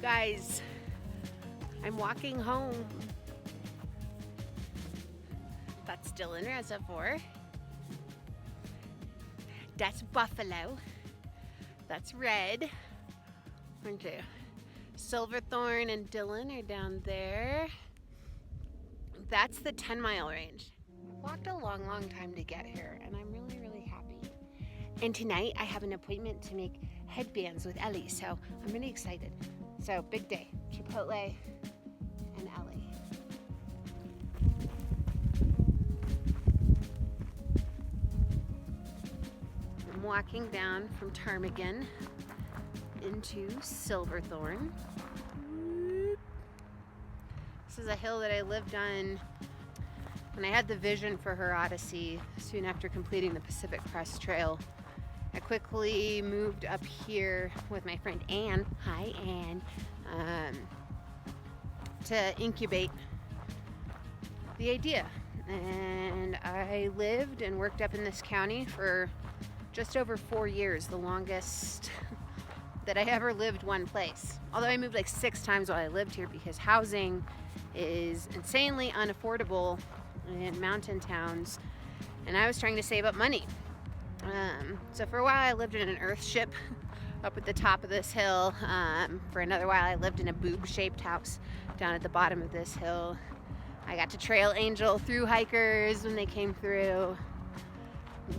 guys, I'm walking home. That's Dillon Reservoir. That's Buffalo. That's Red. Okay. Silverthorn and Dillon are down there. That's the 10-mile range. Walked a long time to get here, and I'm really happy. And tonight I have an appointment to make headbands with Ellie, so I'm really excited. So big day, Chipotle and Ellie. I'm walking down from Ptarmigan into Silverthorn. This is a hill that I lived on when I had the vision for her Odyssey soon after completing the Pacific Crest Trail. I quickly moved up here with my friend Anne, hi Anne, to incubate the idea. And I lived and worked up in this county for just over 4 years, the longest that I ever lived one place. Although I moved like 6 times while I lived here because housing is insanely unaffordable in mountain towns, and I was trying to save up money. So for a while I lived in an earth ship up at the top of this hill. For another while I lived in a boob-shaped house down at the bottom of this hill. I got to trail angel thru-hikers when they came through.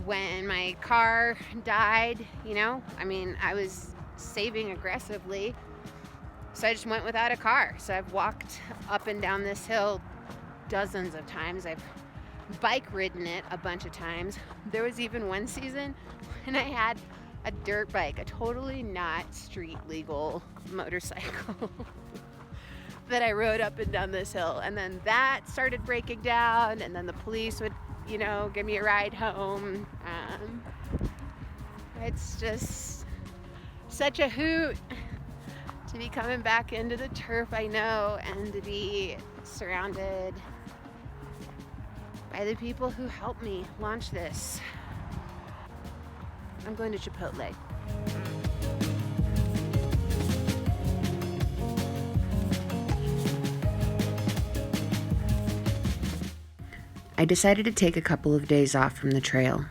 When my car died, I was saving aggressively, so I just went without a car. So I've walked up and down this hill dozens of times. I've bike ridden it a bunch of times. There was even one season when I had a dirt bike, a totally not street legal motorcycle that I rode up and down this hill, and then that started breaking down, and then the police would give me a ride home. It's just such a hoot to be coming back into the turf, I know, and to be surrounded by the people who helped me launch this. I'm going to Chipotle. I decided to take a couple of days off from the trail,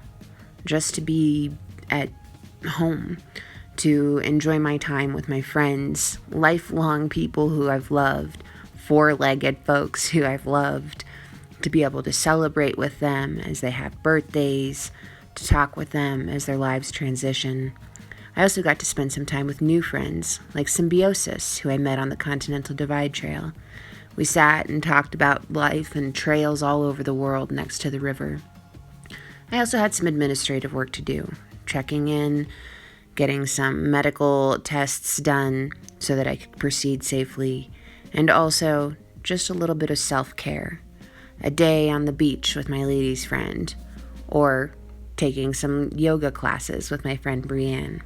just to be at home, to enjoy my time with my friends, lifelong people who I've loved, 4-legged folks who I've loved, to be able to celebrate with them as they have birthdays, to talk with them as their lives transition. I also got to spend some time with new friends, like Symbiosis, who I met on the Continental Divide Trail. We sat and talked about life and trails all over the world next to the river. I also had some administrative work to do, checking in, getting some medical tests done so that I could proceed safely, and also just a little bit of self-care. A day on the beach with my ladies' friend, or taking some yoga classes with my friend Brienne.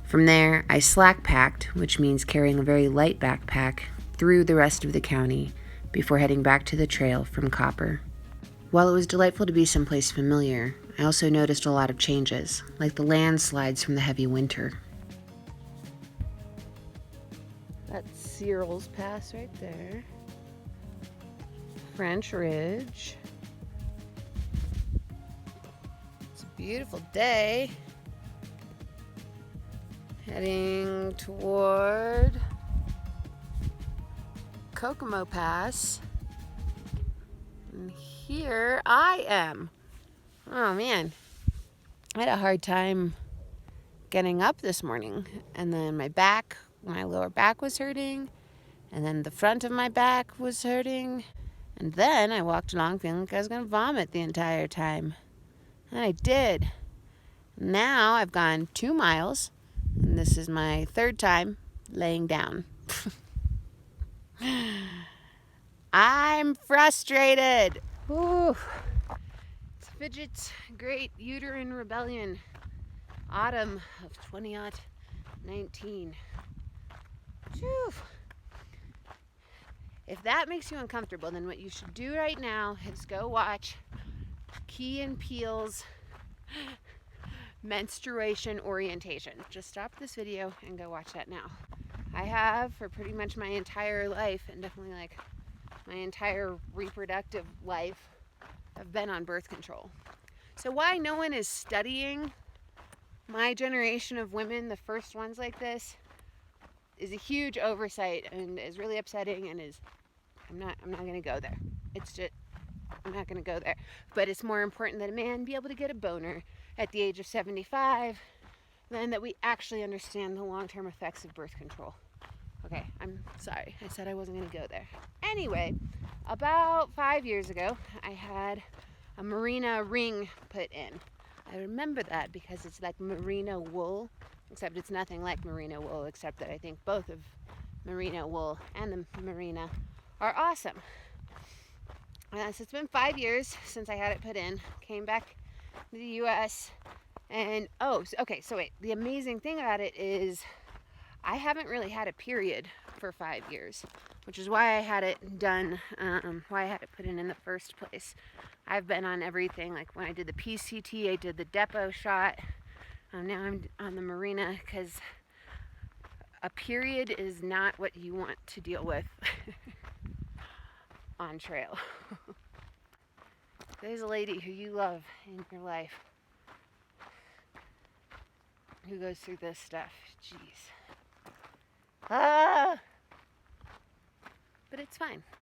From there, I slack-packed, which means carrying a very light backpack, through the rest of the county before heading back to the trail from Copper. While it was delightful to be someplace familiar, I also noticed a lot of changes, like the landslides from the heavy winter. That's Searles Pass right there. French Ridge. It's a beautiful day. Heading toward Kokomo Pass. And here I am. Oh man. I had a hard time getting up this morning. And then my lower back was hurting. And then the front of my back was hurting. And then I walked along feeling like I was going to vomit the entire time. And I did. Now I've gone 2 miles, and this is my 3rd time laying down. I'm frustrated. Ooh. It's Fidgit's Great Uterine Rebellion, autumn of 2019. Whew. If that makes you uncomfortable, then what you should do right now is go watch Key and Peele's menstruation orientation. Just stop this video and go watch that now. I have for pretty much my entire life, and definitely like my entire reproductive life, I've been on birth control. So why no one is studying my generation of women, the first ones like this, is a huge oversight and is really upsetting, and I'm not going to go there. It's just, I'm not going to go there. But it's more important that a man be able to get a boner at the age of 75 than that we actually understand the long-term effects of birth control. Okay, I'm sorry. I said I wasn't going to go there. Anyway, about 5 years ago, I had a merino ring put in. I remember that because it's like merino wool, except it's nothing like merino wool, except that I think both of merino wool and the merino are awesome. So it's been 5 years since I had it put in. Came back to the U.S. and so wait. The amazing thing about it is I haven't really had a period for 5 years, which is why I had it done, why I had it put in the first place. I've been on everything, like when I did the PCT, I did the depot shot. Now I'm on the marina because a period is not what you want to deal with on trail. There's a lady who you love in your life who goes through this stuff. Jeez. But it's fine.